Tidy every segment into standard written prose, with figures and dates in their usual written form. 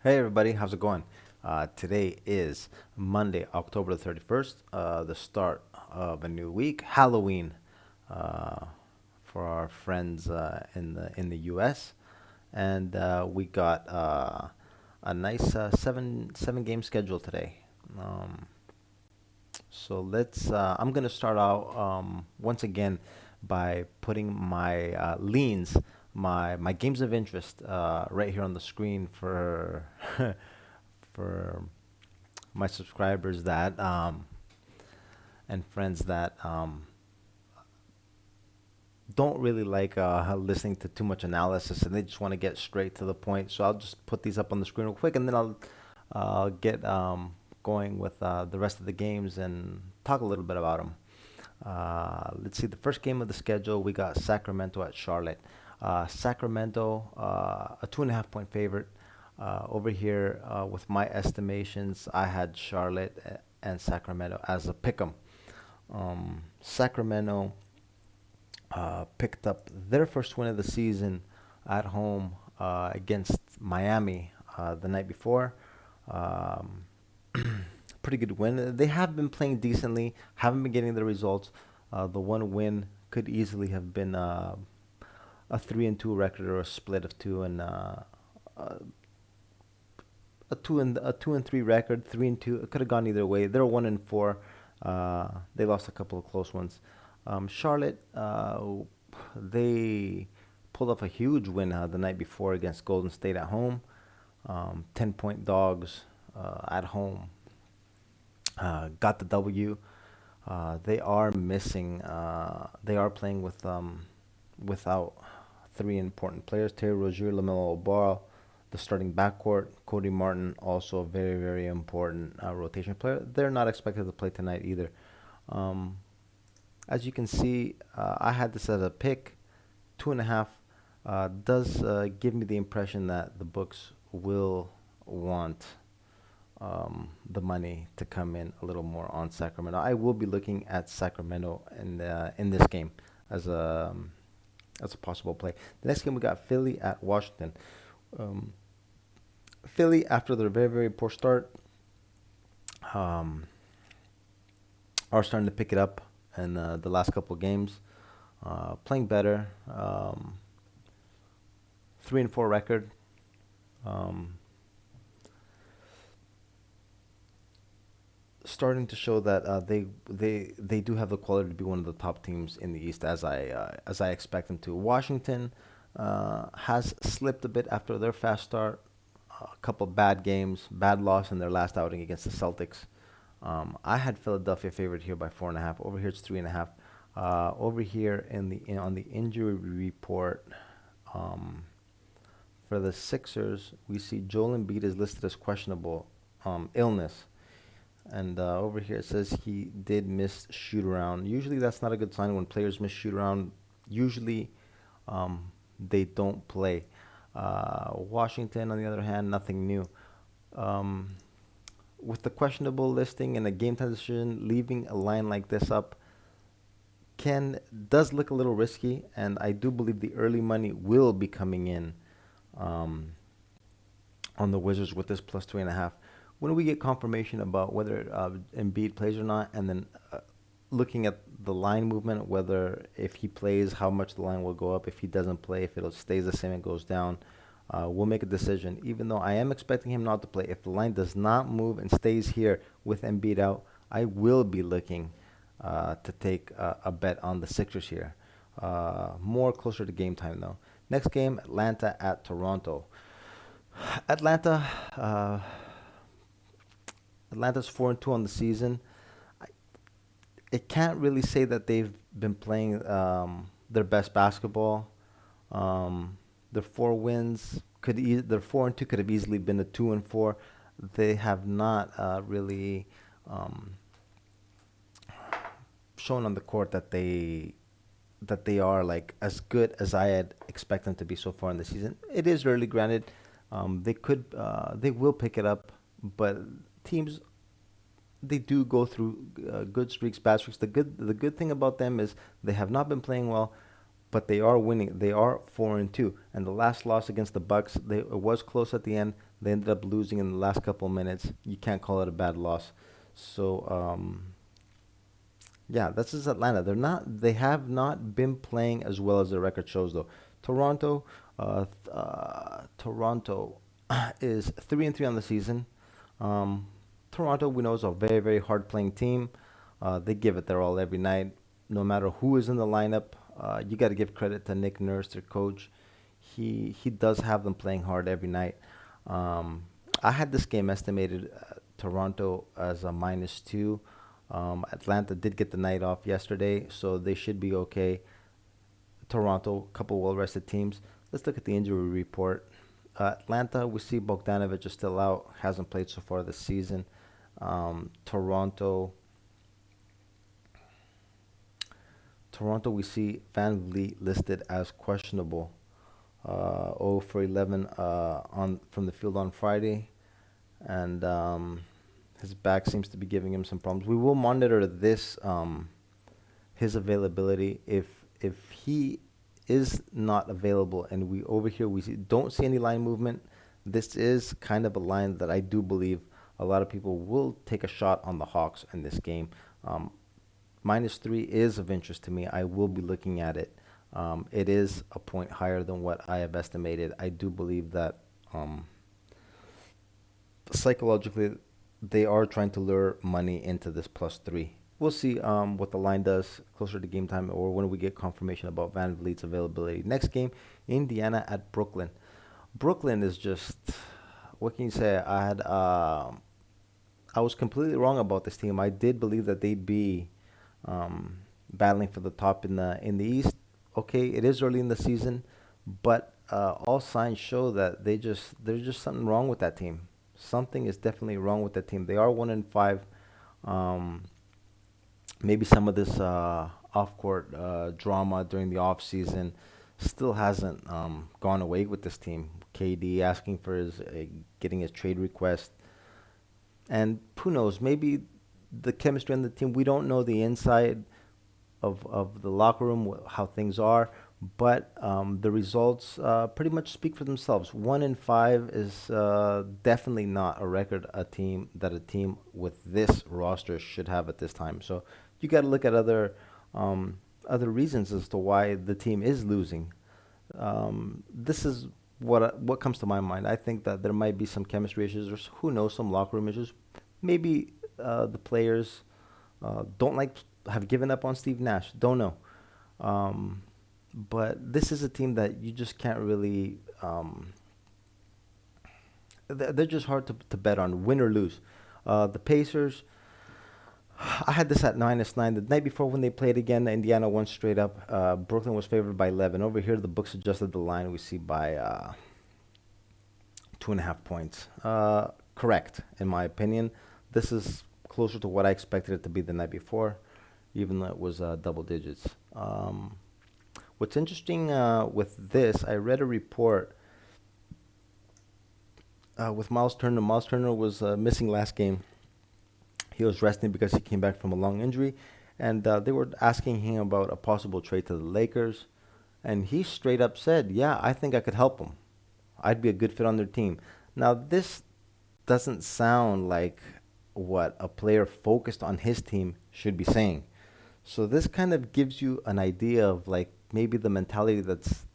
Hey everybody, how's it going? Today is Monday, October the 31st, the start of a new week, Halloween, uh, for our friends in the US, and we got a nice seven game schedule today. Um, so I'm gonna start out once again by putting my leans, my games of interest, right here on the screen for for my subscribers that and friends that don't really like listening to too much analysis and they just want to get straight to the point. So I'll just put these up on the screen real quick and then I'll get going with the rest of the games and talk a little bit about them. Let's see, the first game of the schedule, we got Sacramento at Charlotte. Sacramento, a 2.5 point favorite. Over here, with my estimations, I had Charlotte and Sacramento as a pick 'em. Sacramento picked up their first win of the season at home against Miami the night before. Um, Pretty good win. They have been playing decently, haven't been getting the results. The one win could easily have been a 3-2 record or a split of two, and a 2-3 record, 3-2. It could have gone either way. They're 1-4. They lost a couple of close ones. Charlotte, they pulled off a huge win the night before against Golden State at home. 10-point dogs at home. Got the W. They are missing. They are playing without three important players: Terry Rozier, Lamelo Ball, the starting backcourt. Cody Martin, also a very very important rotation player. They're not expected to play tonight either. Um, as you can see, I had this as a pick. 2.5 does give me the impression that the books will want the money to come in a little more on Sacramento. I will be looking at Sacramento in this game as a possible play. The next game we got Philly at Washington. Um, Philly, after their very very poor start, um, are starting to pick it up in the last couple of games, playing better. 3-4 record. Um, Starting to show that they do have the quality to be one of the top teams in the East, as I expect them to. Washington has slipped a bit after their fast start. A couple bad games, bad loss in their last outing against the Celtics. I had Philadelphia favored here by 4.5. Over here it's 3.5. Over here on the injury report, um, for the Sixers, we see Joel Embiid is listed as questionable illness. And over here it says he did miss shoot around. Usually that's not a good sign when players miss shoot around. Usually they don't play. Washington, on the other hand, nothing new. Um, with the questionable listing and a game time decision, leaving a line like this up can does look a little risky, and I do believe the early money will be coming in um, on the Wizards with this plus 3.5. When we get confirmation about whether Embiid plays or not, and then looking at the line movement, whether if he plays, how much the line will go up. If he doesn't play, if it stays the same and goes down, we'll make a decision. Even though I am expecting him not to play, if the line does not move and stays here with Embiid out, I will be looking to take a bet on the Sixers here. More closer to game time though. Next game, Atlanta at Toronto. Atlanta. Atlanta's 4-2 on the season. I, it can't really say that they've been playing their best basketball. Their four wins their 4-2 could have easily been a 2-4. They have not really um, shown on the court that they are like as good as I had expected them to be so far in the season. It is early, granted. They will pick it up, but teams they do go through good streaks, bad streaks. The good thing about them is they have not been playing well, but they are winning. They are 4-2, and the last loss against the Bucks, it was close at the end. They ended up losing in the last couple minutes. You can't call it a bad loss. So yeah, this is Atlanta. They have not been playing as well as their record shows though. Toronto, Toronto is 3-3 on the season. Um, Toronto, we know, is a very, very hard playing team. They give it their all every night, no matter who is in the lineup. You got to give credit to Nick Nurse, their coach. He does have them playing hard every night. Um, I had this game estimated Toronto as a -2. Atlanta did get the night off yesterday, so they should be okay. Toronto, couple well-rested teams. Let's look at the injury report. Atlanta, we see Bogdanovich is still out, hasn't played so far this season. Toronto, Toronto, we see Van Vliet listed as questionable. 0 for 11 on from the field on Friday, and his back seems to be giving him some problems. We will monitor this his availability. If he is not available, and we over here don't see any line movement, this is kind of a line that I do believe a lot of people will take a shot on the Hawks in this game. Um, -3 is of interest to me. I will be looking at it. It is a point higher than what I have estimated. I do believe that psychologically they are trying to lure money into this +3. We'll see what the line does closer to game time or when we get confirmation about Van Vliet's availability. Next game, Indiana at Brooklyn. Brooklyn is just, what can you say? I was completely wrong about this team. I did believe that they'd be battling for the top in the East. Okay, it is early in the season, but all signs show that there's just something wrong with that team. Something is definitely wrong with that team. They are 1-5. Um, Maybe some of this off-court drama during the off-season still hasn't gone away with this team. KD asking for his getting his trade request, and who knows? Maybe the chemistry on the team. We don't know the inside of the locker room, how things are, but the results pretty much speak for themselves. 1-5 is definitely not a record a team with this roster should have at this time. So you got to look at other reasons as to why the team is losing. This is what comes to my mind. I think that there might be some chemistry issues, or who knows, some locker room issues. Maybe the players don't like have given up on Steve Nash. Don't know. But this is a team that you just can't really. They're just hard to bet on, win or lose. The Pacers. I had this at -9. The night before when they played again, Indiana won straight up. Brooklyn was favored by 11. Over here, the books adjusted the line. We see by 2.5 points. Correct, in my opinion. This is closer to what I expected it to be the night before, even though it was double digits. What's interesting with this, I read a report with Miles Turner. Miles Turner was missing last game. He was resting because he came back from a long injury, and they were asking him about a possible trade to the Lakers, and he straight up said, "Yeah, I think I could help him. I'd be a good fit on their team." Now, this doesn't sound like what a player focused on his team should be saying. So this kind of gives you an idea of like maybe the mentality that's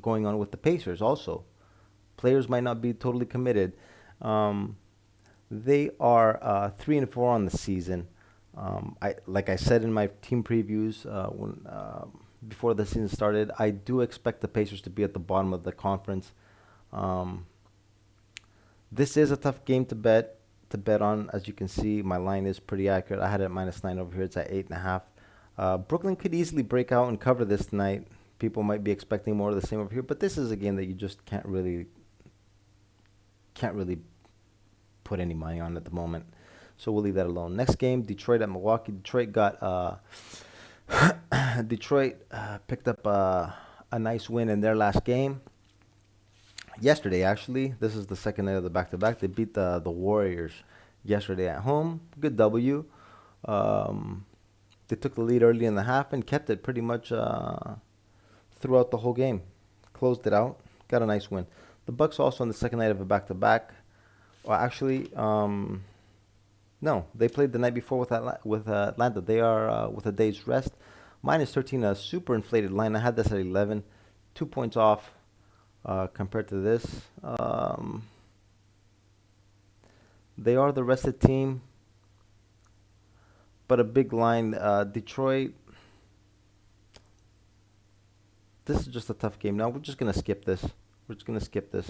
going on with the Pacers also. Players might not be totally committed. Um, they are 3-4 on the season. Like I said in my team previews when before the season started, I do expect the Pacers to be at the bottom of the conference. Um, this is a tough game to bet on. As you can see, my line is pretty accurate. I had it at -9 over here. It's at 8.5. Brooklyn could easily break out and cover this tonight. People might be expecting more of the same over here, but this is a game that you just can't really put any money on at the moment. So we'll leave that alone. Next game, Detroit at Milwaukee. Detroit picked up a nice win in their last game yesterday. Actually, this is the second night of the back-to-back. They beat the Warriors yesterday at home. Good W. Um, they took the lead early in the half and kept it pretty much throughout the whole game. Closed it out. Got a nice win. The Bucks also on the second night of a back-to-back. Well, actually, no, they played the night before with Atlanta. They are with a day's rest. Minus 13, a super inflated line. I had this at 11, 2 points off compared to this. They are the rested team, but a big line. Detroit. This is just a tough game. Now we're just gonna skip this. We're just gonna skip this.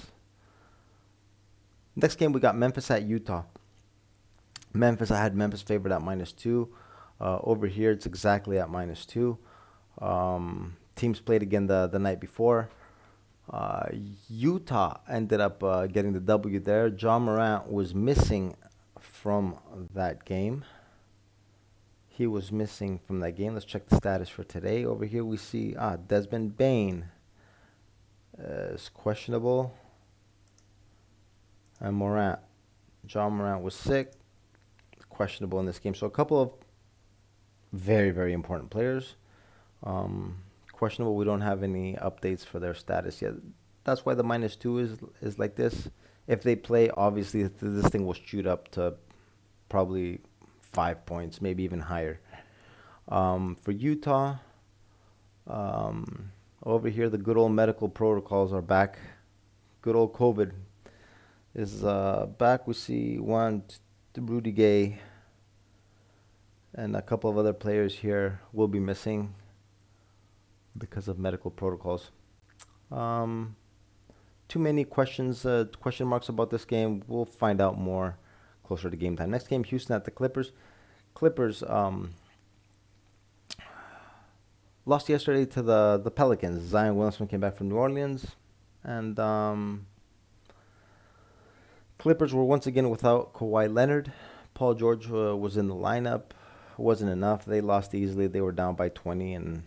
Next game we got Memphis at Utah. Memphis, I had Memphis favored at -2. Over here, it's exactly at -2. Teams played again the night before. Uh, Utah ended up getting the W there. John Morant was missing from that game. He was missing from that game. Let's check the status for today. Over here, we see Desmond Bain is questionable. And Morant. John Morant was sick. Questionable in this game. So a couple of very, very important players. Questionable. We don't have any updates for their status yet. That's why the -2 is like this. If they play, obviously this thing will shoot up to probably 5 points, maybe even higher. For Utah, over here the good old medical protocols are back. Good old COVID is back. We see Rudy Gay and a couple of other players here will be missing because of medical protocols. Too many question marks about this game. We'll find out more closer to game time. Next game, Houston at the Clippers. Clippers lost yesterday to the Pelicans. Zion Williamson came back from New Orleans, and Clippers were once again without Kawhi Leonard. Paul George was in the lineup. Wasn't enough. They lost easily. They were down by 20, and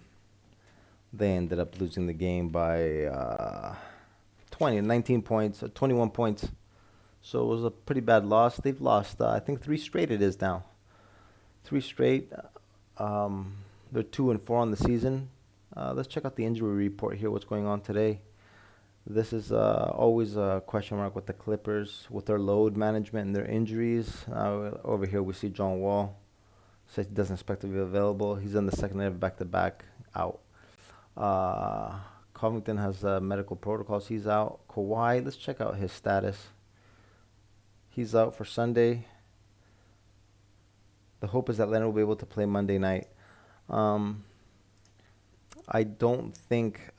they ended up losing the game by 19 points, 21 points. So it was a pretty bad loss. They've lost, I think, 3 straight it is now. 3 straight. They're 2-4 on the season. Let's check out the injury report here, what's going on today. This is always a question mark with the Clippers, with their load management and their injuries. Over here we see John Wall. Says he doesn't expect to be available. He's in the second night of back-to-back, out. Covington has medical protocols. He's out. Kawhi, let's check out his status. He's out for Sunday. The hope is that Leonard will be able to play Monday night. I don't think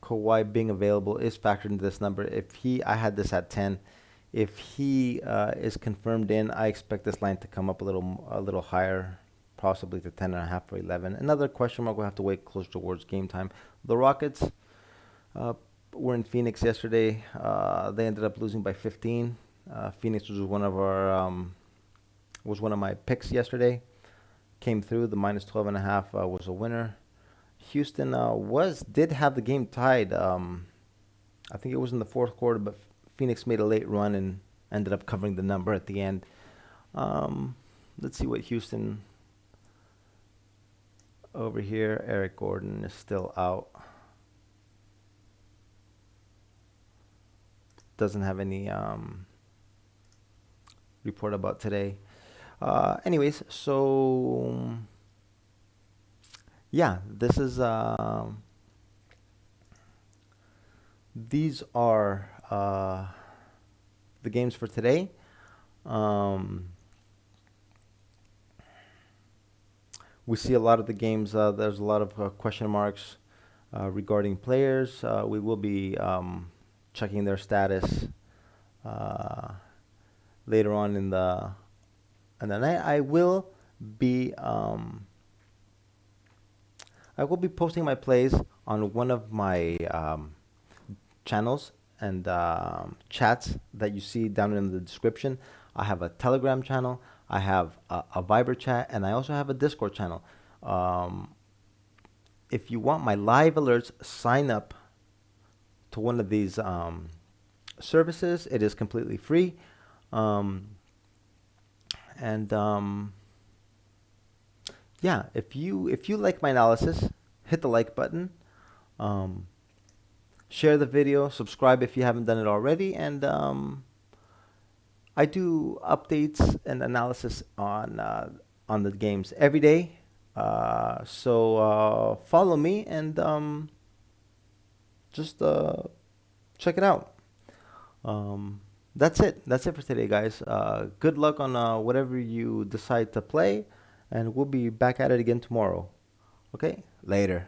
Kawhi being available is factored into this number. I had this at 10. If he is confirmed in, I expect this line to come up a little higher, possibly to 10.5 or 11. Another question mark, we'll have to wait closer towards game time. The Rockets were in Phoenix yesterday. They ended up losing by 15. Phoenix was one of my picks yesterday. Came through. The -12.5 was a winner. Houston did have the game tied. I think it was in the fourth quarter, but Phoenix made a late run and ended up covering the number at the end. Let's see what Houston over here. Eric Gordon is still out. Doesn't have any report about today. Anyways, so yeah, this is these are the games for today. We see a lot of the games. There's a lot of question marks regarding players. We will be checking their status later on in the night. I will be posting my plays on one of my channels and chats that you see down in the description. I have a Telegram channel, I have a Viber chat, and I also have a Discord channel. If you want my live alerts, sign up to one of these services. It is completely free. Yeah, if you like my analysis, hit the like button. Share the video, subscribe if you haven't done it already, and I do updates and analysis on the games every day. So follow me and just check it out. That's it. That's it for today, guys. Good luck on whatever you decide to play, and we'll be back at it again tomorrow. Okay, later.